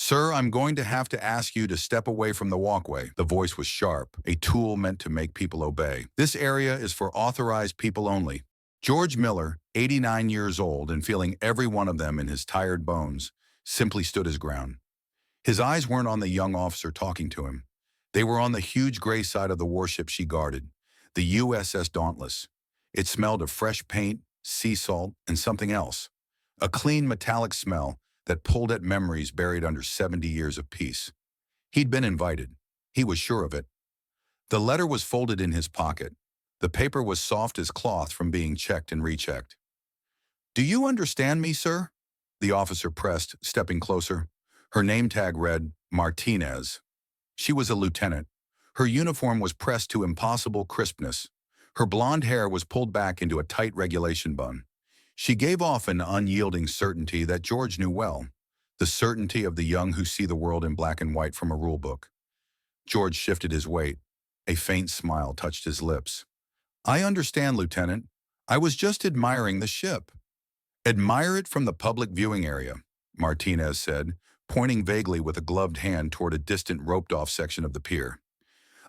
Sir, I'm going to have to ask you to step away from the walkway. The voice was sharp, a tool meant to make people obey. This area is for authorized people only. George Miller, 89 years old and feeling every one of them in his tired bones, simply stood his ground. His eyes weren't on the young officer talking to him. They were on the huge gray side of the warship she guarded, the USS Dauntless. It smelled of fresh paint, sea salt, and something else. A clean metallic smell that pulled at memories buried under 70 years of peace. He'd been invited. He was sure of it. The letter was folded in his pocket. The paper was soft as cloth from being checked and rechecked. "Do you understand me, sir?" The officer pressed, stepping closer. Her name tag read, Martinez. She was a lieutenant. Her uniform was pressed to impossible crispness. Her blonde hair was pulled back into a tight regulation bun. She gave off an unyielding certainty that George knew well, the certainty of the young who see the world in black and white from a rule book. George shifted his weight. A faint smile touched his lips. "I understand, Lieutenant. I was just admiring the ship." "Admire it from the public viewing area," Martinez said, pointing vaguely with a gloved hand toward a distant roped-off section of the pier.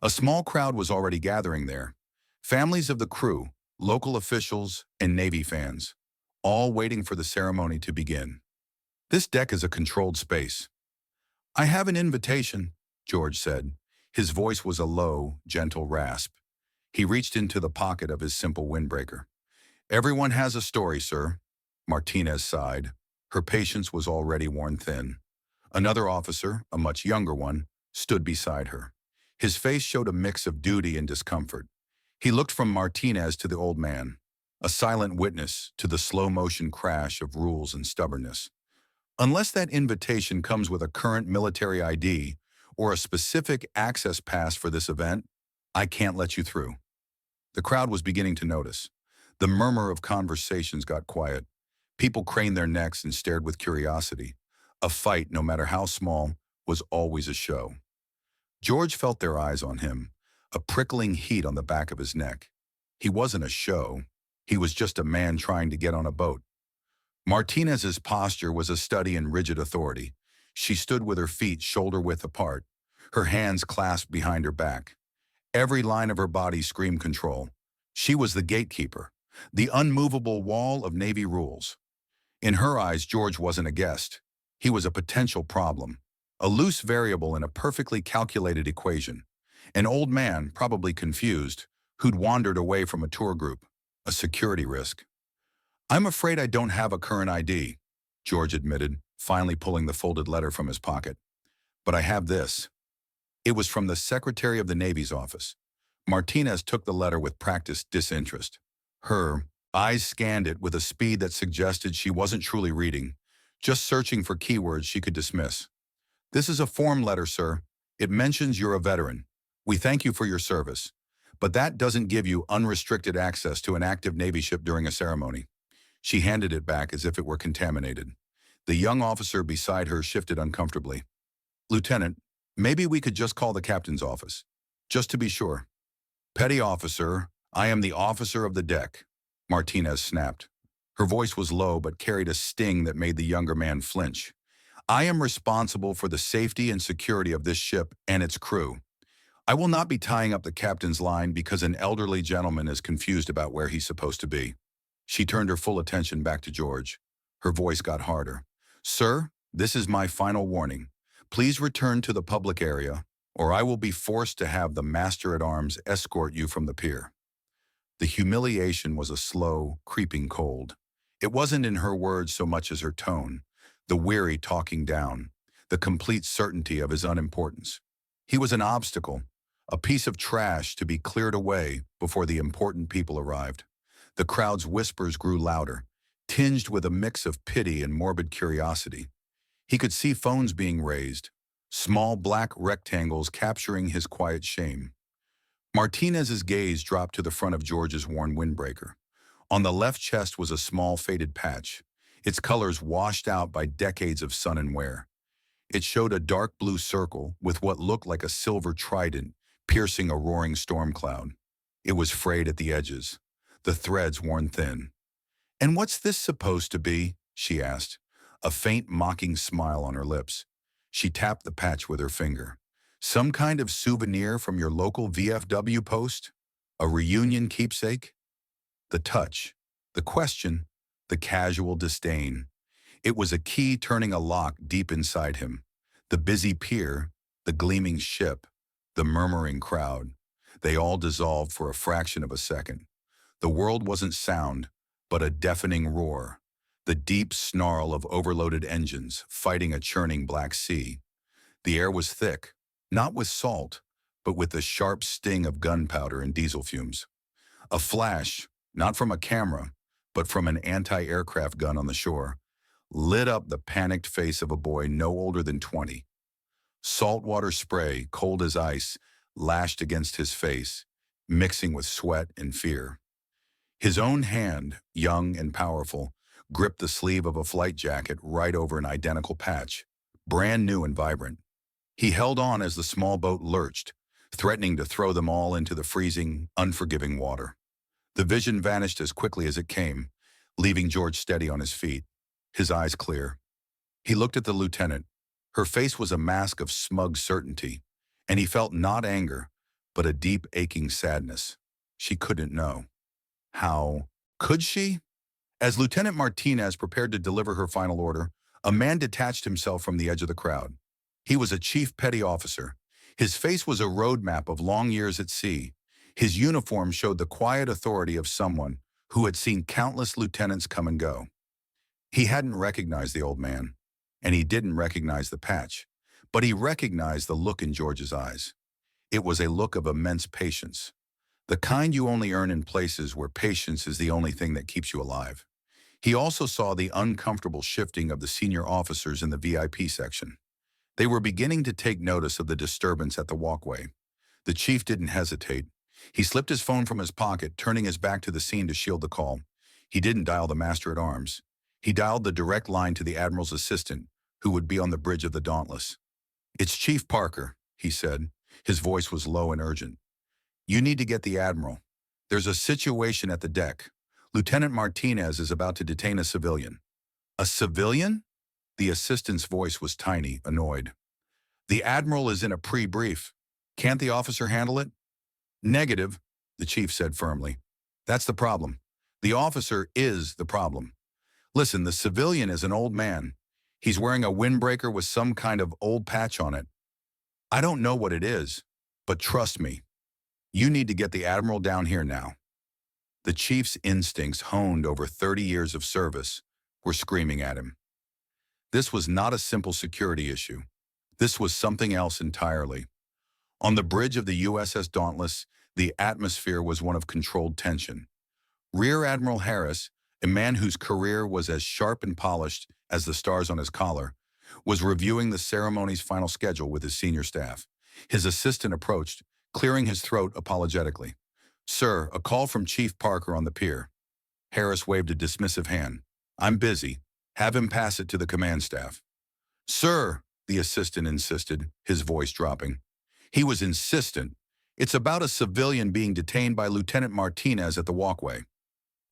A small crowd was already gathering there. Families of the crew, local officials, and Navy fans, all waiting for the ceremony to begin. This deck is a controlled space. "I have an invitation," George said. His voice was a low, gentle rasp. He reached into the pocket of his simple windbreaker. "Everyone has a story, sir." Martinez sighed. Her patience was already worn thin. Another officer, a much younger one, stood beside her. His face showed a mix of duty and discomfort. He looked from Martinez to the old man, a silent witness to the slow-motion crash of rules and stubbornness. "Unless that invitation comes with a current military ID or a specific access pass for this event, I can't let you through." The crowd was beginning to notice. The murmur of conversations got quiet. People craned their necks and stared with curiosity. A fight, no matter how small, was always a show. George felt their eyes on him, a prickling heat on the back of his neck. He wasn't a show. He was just a man trying to get on a boat. Martinez's posture was a study in rigid authority. She stood with her feet shoulder-width apart, her hands clasped behind her back. Every line of her body screamed control. She was the gatekeeper, the unmovable wall of Navy rules. In her eyes, George wasn't a guest. He was a potential problem, a loose variable in a perfectly calculated equation. An old man, probably confused, who'd wandered away from a tour group, a security risk. "I'm afraid I don't have a current ID," George admitted, finally pulling the folded letter from his pocket. "But I have this." It was from the Secretary of the Navy's office. Martinez took the letter with practiced disinterest. Her eyes scanned it with a speed that suggested she wasn't truly reading, just searching for keywords she could dismiss. "This is a form letter, sir. It mentions you're a veteran. We thank you for your service. But that doesn't give you unrestricted access to an active Navy ship during a ceremony." She handed it back as if it were contaminated. The young officer beside her shifted uncomfortably. "Lieutenant, maybe we could just call the captain's office, just to be sure." "Petty officer, I am the officer of the deck," Martinez snapped. Her voice was low but carried a sting that made the younger man flinch. "I am responsible for the safety and security of this ship and its crew. I will not be tying up the captain's line because an elderly gentleman is confused about where he's supposed to be." She turned her full attention back to George. Her voice got harder. "Sir, this is my final warning. Please return to the public area, or I will be forced to have the master-at-arms escort you from the pier." The humiliation was a slow, creeping cold. It wasn't in her words so much as her tone, the weary talking down, the complete certainty of his unimportance. He was an obstacle, a piece of trash to be cleared away before the important people arrived. The crowd's whispers grew louder, tinged with a mix of pity and morbid curiosity. He could see phones being raised, small black rectangles capturing his quiet shame. Martinez's gaze dropped to the front of George's worn windbreaker. On the left chest was a small faded patch, its colors washed out by decades of sun and wear. It showed a dark blue circle with what looked like a silver trident piercing a roaring storm cloud. It was frayed at the edges, the threads worn thin. "And what's this supposed to be?" she asked, a faint mocking smile on her lips. She tapped the patch with her finger. Some kind of souvenir from your local VFW post? A reunion keepsake? The touch, the question, the casual disdain. It was a key turning a lock deep inside him. The busy pier, the gleaming ship, the murmuring crowd. They all dissolved for a fraction of a second. The world wasn't sound, but a deafening roar. The deep snarl of overloaded engines fighting a churning Black Sea. The air was thick, not with salt, but with the sharp sting of gunpowder and diesel fumes. A flash, not from a camera, but from an anti-aircraft gun on the shore, lit up the panicked face of a boy no older than 20. Saltwater spray, cold as ice, lashed against his face, mixing with sweat and fear. His own hand, young and powerful, gripped the sleeve of a flight jacket right over an identical patch, brand new and vibrant. He held on as the small boat lurched, threatening to throw them all into the freezing, unforgiving water. The vision vanished as quickly as it came, leaving George steady on his feet, his eyes clear. He looked at the lieutenant. Her face was a mask of smug certainty, and he felt not anger, but a deep aching sadness. She couldn't know. How could she? As Lieutenant Martinez prepared to deliver her final order, a man detached himself from the edge of the crowd. He was a chief petty officer. His face was a roadmap of long years at sea. His uniform showed the quiet authority of someone who had seen countless lieutenants come and go. He hadn't recognized the old man, and he didn't recognize the patch, but he recognized the look in George's eyes. It was a look of immense patience, the kind you only earn in places where patience is the only thing that keeps you alive. He also saw the uncomfortable shifting of the senior officers in the VIP section. They were beginning to take notice of the disturbance at the walkway. The chief didn't hesitate. He slipped his phone from his pocket, turning his back to the scene to shield the call. He didn't dial the master-at-arms. He dialed the direct line to the Admiral's assistant, who would be on the bridge of the Dauntless. "It's Chief Parker," he said. His voice was low and urgent. "You need to get the Admiral. There's a situation at the deck. Lieutenant Martinez is about to detain a civilian." "A civilian?" The assistant's voice was tiny, annoyed. "The Admiral is in a pre-brief. Can't the officer handle it?" "Negative," the chief said firmly. "That's the problem. The officer is the problem. Listen, the civilian is an old man. He's wearing a windbreaker with some kind of old patch on it. I don't know what it is, but trust me, you need to get the Admiral down here now." The chief's instincts, honed over 30 years of service, were screaming at him. This was not a simple security issue. This was something else entirely. On the bridge of the USS Dauntless, the atmosphere was one of controlled tension. Rear Admiral Harris, a man whose career was as sharp and polished as the stars on his collar, was reviewing the ceremony's final schedule with his senior staff. His assistant approached, clearing his throat apologetically. "Sir, a call from Chief Parker on the pier." Harris waved a dismissive hand. "I'm busy. Have him pass it to the command staff." "Sir," the assistant insisted, his voice dropping. He was insistent. "It's about a civilian being detained by Lieutenant Martinez at the walkway."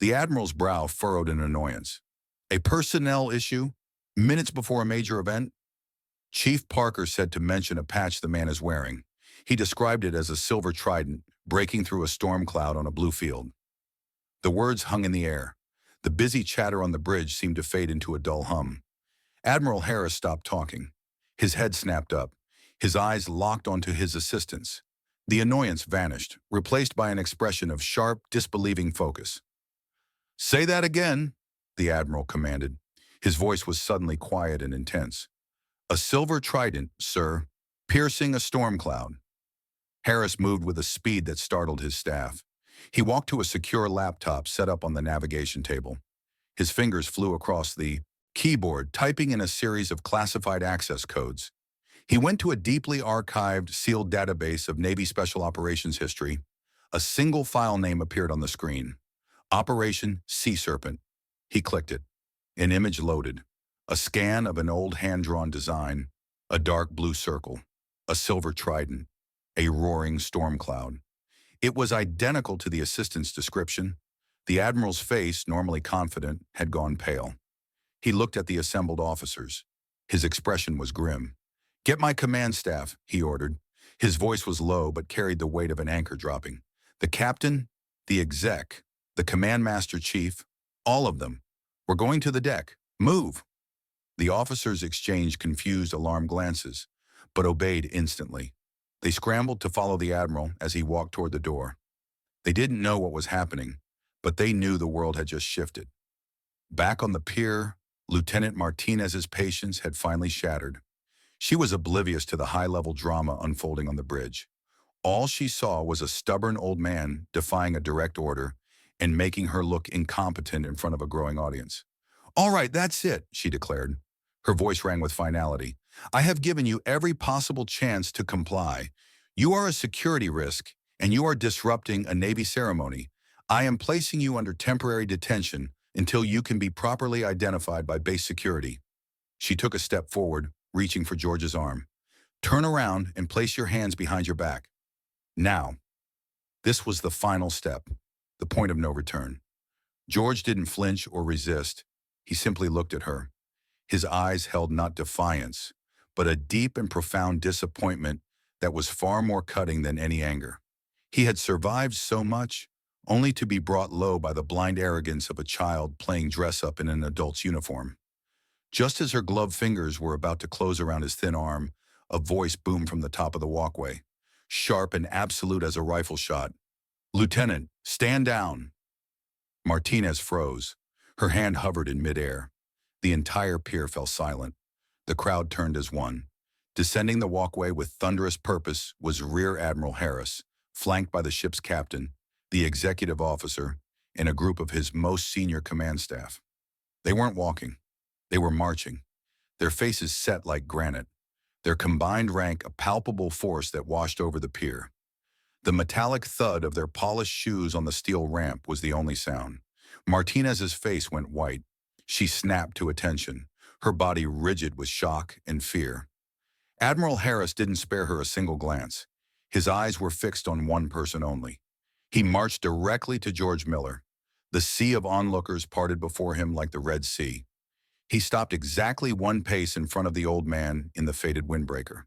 The Admiral's brow furrowed in annoyance. "A personnel issue? Minutes before a major event?" Chief Parker said to mention a patch the man is wearing. He described it as a silver trident breaking through a storm cloud on a blue field. The words hung in the air. The busy chatter on the bridge seemed to fade into a dull hum. Admiral Harris stopped talking. His head snapped up. His eyes locked onto his assistant's. The annoyance vanished, replaced by an expression of sharp, disbelieving focus. "Say that again," the Admiral commanded. His voice was suddenly quiet and intense. "A silver trident, sir, piercing a storm cloud." Harris moved with a speed that startled his staff. He walked to a secure laptop set up on the navigation table. His fingers flew across the keyboard, typing in a series of classified access codes. He went to a deeply archived, sealed database of Navy Special Operations history. A single file name appeared on the screen. Operation Sea Serpent. He clicked it. An image loaded. A scan of an old hand-drawn design. A dark blue circle. A silver trident. A roaring storm cloud. It was identical to the assistant's description. The Admiral's face, normally confident, had gone pale. He looked at the assembled officers. His expression was grim. "Get my command staff," he ordered. His voice was low but carried the weight of an anchor dropping. "The captain, the exec, the command master chief, all of them. We're going to the deck. Move!" The officers exchanged confused, alarmed glances, but obeyed instantly. They scrambled to follow the Admiral as he walked toward the door. They didn't know what was happening, but they knew the world had just shifted. Back on the pier, Lieutenant Martinez's patience had finally shattered. She was oblivious to the high-level drama unfolding on the bridge. All she saw was a stubborn old man defying a direct order and making her look incompetent in front of a growing audience. "All right, that's it," she declared. Her voice rang with finality. "I have given you every possible chance to comply. You are a security risk, and you are disrupting a Navy ceremony. I am placing you under temporary detention until you can be properly identified by base security." She took a step forward, reaching for George's arm. "Turn around and place your hands behind your back. Now." This was the final step, the point of no return. George didn't flinch or resist. He simply looked at her. His eyes held not defiance, but a deep and profound disappointment that was far more cutting than any anger. He had survived so much, only to be brought low by the blind arrogance of a child playing dress-up in an adult's uniform. Just as her gloved fingers were about to close around his thin arm, a voice boomed from the top of the walkway, sharp and absolute as a rifle shot. "Lieutenant, stand down!" Martinez froze. Her hand hovered in midair. The entire pier fell silent. The crowd turned as one. Descending the walkway with thunderous purpose was Rear Admiral Harris, flanked by the ship's captain, the executive officer, and a group of his most senior command staff. They weren't walking. They were marching, their faces set like granite, their combined rank a palpable force that washed over the pier. The metallic thud of their polished shoes on the steel ramp was the only sound. Martinez's face went white. She snapped to attention, her body rigid with shock and fear. Admiral Harris didn't spare her a single glance. His eyes were fixed on one person only. He marched directly to George Miller. The sea of onlookers parted before him like the Red Sea. He stopped exactly one pace in front of the old man in the faded windbreaker.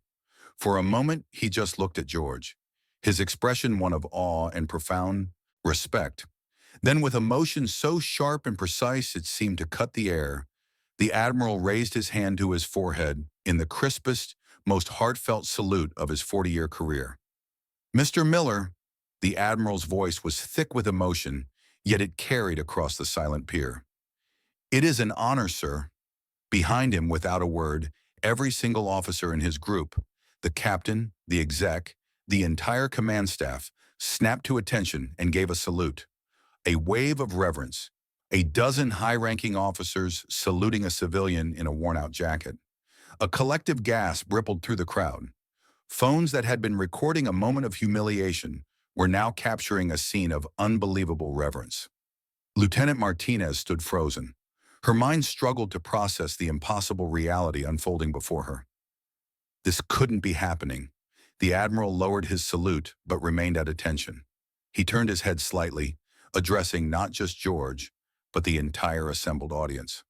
For a moment, he just looked at George, his expression one of awe and profound respect. Then, with emotion so sharp and precise it seemed to cut the air, the Admiral raised his hand to his forehead in the crispest, most heartfelt salute of his 40-year career. "Mr. Miller," the Admiral's voice was thick with emotion, yet it carried across the silent pier. "It is an honor, sir." Behind him, without a word, every single officer in his group, the captain, the exec, the entire command staff, snapped to attention and gave a salute. A wave of reverence, a dozen high-ranking officers saluting a civilian in a worn-out jacket. A collective gasp rippled through the crowd. Phones that had been recording a moment of humiliation were now capturing a scene of unbelievable reverence. Lieutenant Martinez stood frozen. Her mind struggled to process the impossible reality unfolding before her. This couldn't be happening. The Admiral lowered his salute but remained at attention. He turned his head slightly, addressing not just George, but the entire assembled audience.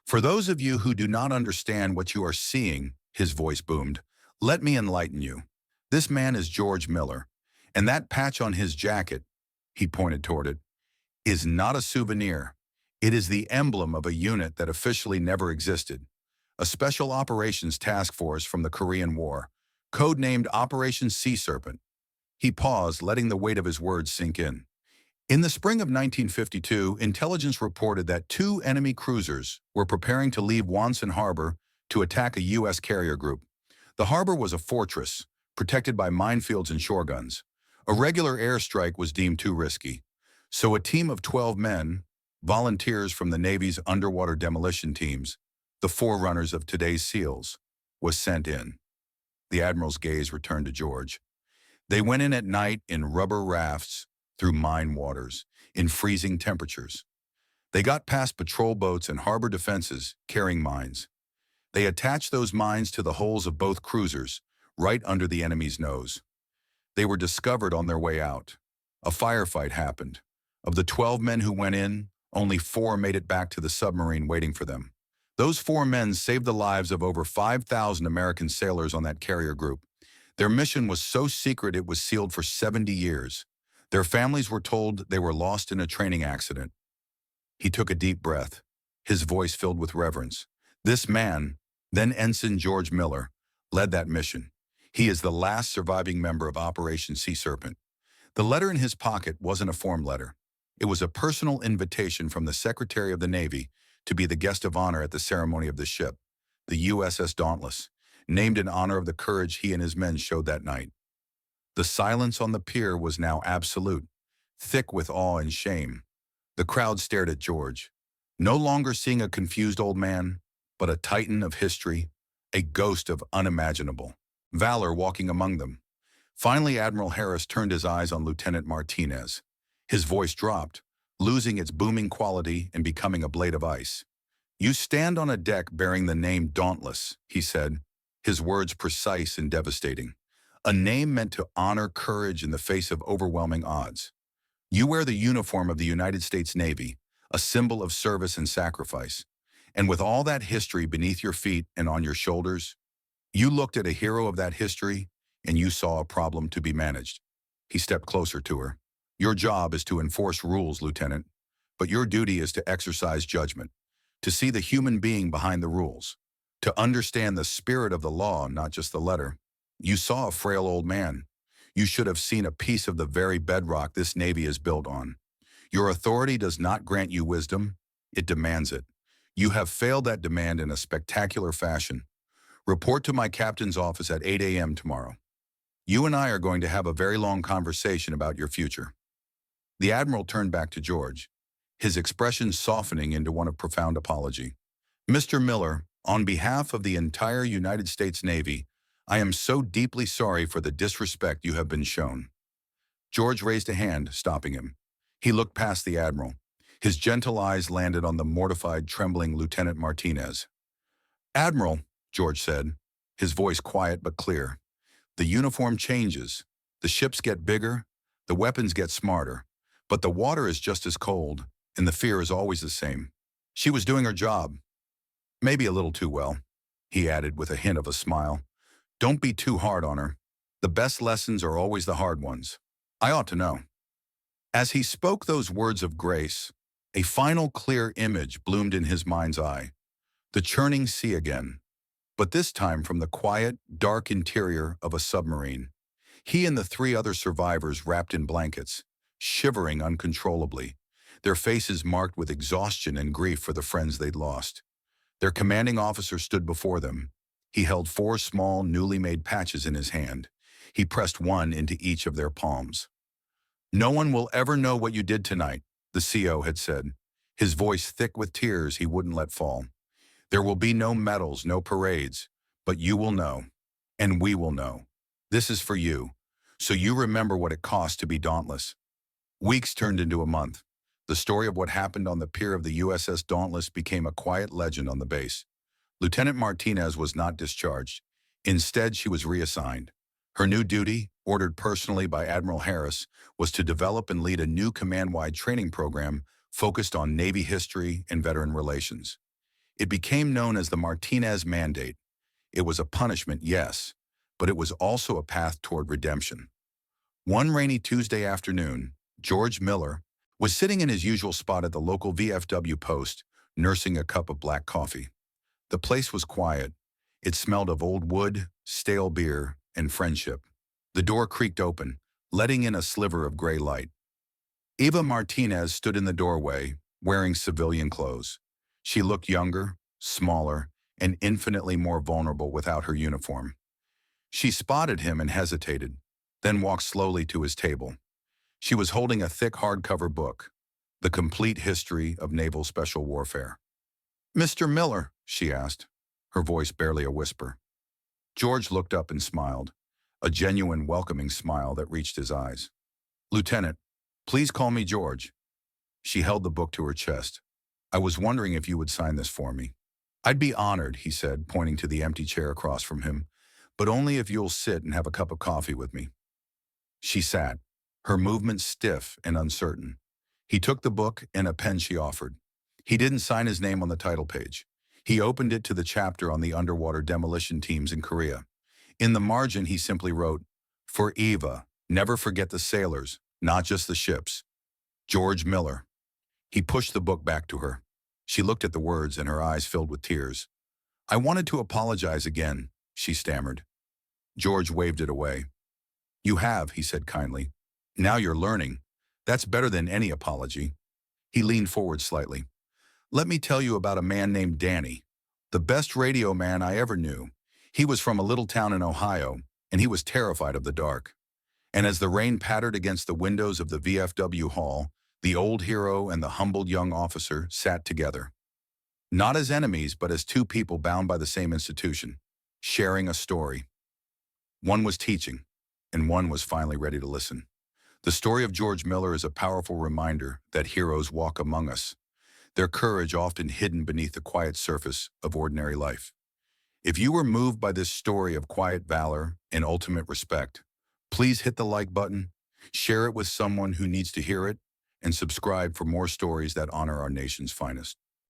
"For those of you who do not understand what you are seeing," his voice boomed, "let me enlighten you. This man is George Miller, and that patch on his jacket," he pointed toward it, "is not a souvenir. It is the emblem of a unit that officially never existed, a Special Operations Task Force from the Korean War, codenamed Operation Sea Serpent." He paused, letting the weight of his words sink in. In the spring of 1952, intelligence reported that 2 enemy cruisers were preparing to leave Wonsan Harbor to attack a U.S. carrier group. The harbor was a fortress, protected by minefields and shore guns. A regular airstrike was deemed too risky. So a team of 12 men, volunteers from the Navy's underwater demolition teams, the forerunners of today's SEALs, was sent in. The Admiral's gaze returned to George. They went in at night in rubber rafts, through mine waters, in freezing temperatures. They got past patrol boats and harbor defenses carrying mines. They attached those mines to the hulls of both cruisers, right under the enemy's nose. They were discovered on their way out. A firefight happened. Of the 12 men who went in, only 4 made it back to the submarine waiting for them. Those four men saved the lives of over 5,000 American sailors on that carrier group. Their mission was so secret it was sealed for 70 years. Their families were told they were lost in a training accident. He took a deep breath, his voice filled with reverence. This man, then Ensign George Miller, led that mission. He is the last surviving member of Operation Sea Serpent. The letter in his pocket wasn't a form letter. It was a personal invitation from the Secretary of the Navy to be the guest of honor at the ceremony of the ship, the USS Dauntless, named in honor of the courage he and his men showed that night. The silence on the pier was now absolute, thick with awe and shame. The crowd stared at George, no longer seeing a confused old man, but a titan of history, a ghost of unimaginable valor walking among them. Finally, Admiral Harris turned his eyes on Lieutenant Martinez. His voice dropped, losing its booming quality and becoming a blade of ice. "You stand on a deck bearing the name Dauntless," he said, his words precise and devastating. "A name meant to honor courage in the face of overwhelming odds. You wear the uniform of the United States Navy, a symbol of service and sacrifice. And with all that history beneath your feet and on your shoulders, you looked at a hero of that history and you saw a problem to be managed." He stepped closer to her. "Your job is to enforce rules, Lieutenant, but your duty is to exercise judgment, to see the human being behind the rules, to understand the spirit of the law, not just the letter. You saw a frail old man. You should have seen a piece of the very bedrock this Navy is built on. Your authority does not grant you wisdom, it demands it. You have failed that demand in a spectacular fashion. Report to my captain's office at 8 a.m. tomorrow. You and I are going to have a very long conversation about your future." The Admiral turned back to George, his expression softening into one of profound apology. "Mr. Miller, on behalf of the entire United States Navy, I am so deeply sorry for the disrespect you have been shown." George raised a hand, stopping him. He looked past the Admiral. His gentle eyes landed on the mortified, trembling Lieutenant Martinez. "Admiral," George said, his voice quiet but clear, "the uniform changes. The ships get bigger, the weapons get smarter, but the water is just as cold, and the fear is always the same. She was doing her job. Maybe a little too well," he added with a hint of a smile. "Don't be too hard on her. The best lessons are always the hard ones. I ought to know." As he spoke those words of grace, a final clear image bloomed in his mind's eye. The churning sea again, but this time from the quiet, dark interior of a submarine. He and the three other survivors wrapped in blankets, shivering uncontrollably, their faces marked with exhaustion and grief for the friends they'd lost. Their commanding officer stood before them. He held four small, newly made patches in his hand. He pressed one into each of their palms. "No one will ever know what you did tonight," the CO had said, his voice thick with tears he wouldn't let fall. "There will be no medals, no parades, but you will know, and we will know. This is for you, so you remember what it cost to be dauntless." Weeks turned into a month. The story of what happened on the pier of the USS Dauntless became a quiet legend on the base. Lieutenant Martinez was not discharged. Instead, she was reassigned. Her new duty, ordered personally by Admiral Harris, was to develop and lead a new command-wide training program focused on Navy history and veteran relations. It became known as the Martinez Mandate. It was a punishment, yes, but it was also a path toward redemption. One rainy Tuesday afternoon, George Miller was sitting in his usual spot at the local VFW post, nursing a cup of black coffee. The place was quiet. It smelled of old wood, stale beer, and friendship. The door creaked open, letting in a sliver of gray light. Eva Martinez stood in the doorway, wearing civilian clothes. She looked younger, smaller, and infinitely more vulnerable without her uniform. She spotted him and hesitated, then walked slowly to his table. She was holding a thick hardcover book, The Complete History of Naval Special Warfare. "Mr. Miller," she asked, her voice barely a whisper. George looked up and smiled, a genuine welcoming smile that reached his eyes. "Lieutenant, please call me George." She held the book to her chest. "I was wondering if you would sign this for me." "I'd be honored," he said, pointing to the empty chair across from him, "but only if you'll sit and have a cup of coffee with me." She sat, her movements stiff and uncertain. He took the book and a pen she offered. He didn't sign his name on the title page. He opened it to the chapter on the underwater demolition teams in Korea. In the margin, he simply wrote, "For Eva, never forget the sailors, not just the ships. George Miller." He pushed the book back to her. She looked at the words and her eyes filled with tears. "I wanted to apologize again," she stammered. George waved it away. "You have," he said kindly. "Now you're learning. That's better than any apology." He leaned forward slightly. "Let me tell you about a man named Danny, the best radio man I ever knew. He was from a little town in Ohio, and he was terrified of the dark. And as the rain pattered against the windows of the VFW hall, the old hero and the humbled young officer sat together. Not as enemies, but as two people bound by the same institution, sharing a story. One was teaching, and one was finally ready to listen. The story of George Miller is a powerful reminder that heroes walk among us, their courage often hidden beneath the quiet surface of ordinary life. If you were moved by this story of quiet valor and ultimate respect, please hit the like button, share it with someone who needs to hear it, and subscribe for more stories that honor our nation's finest.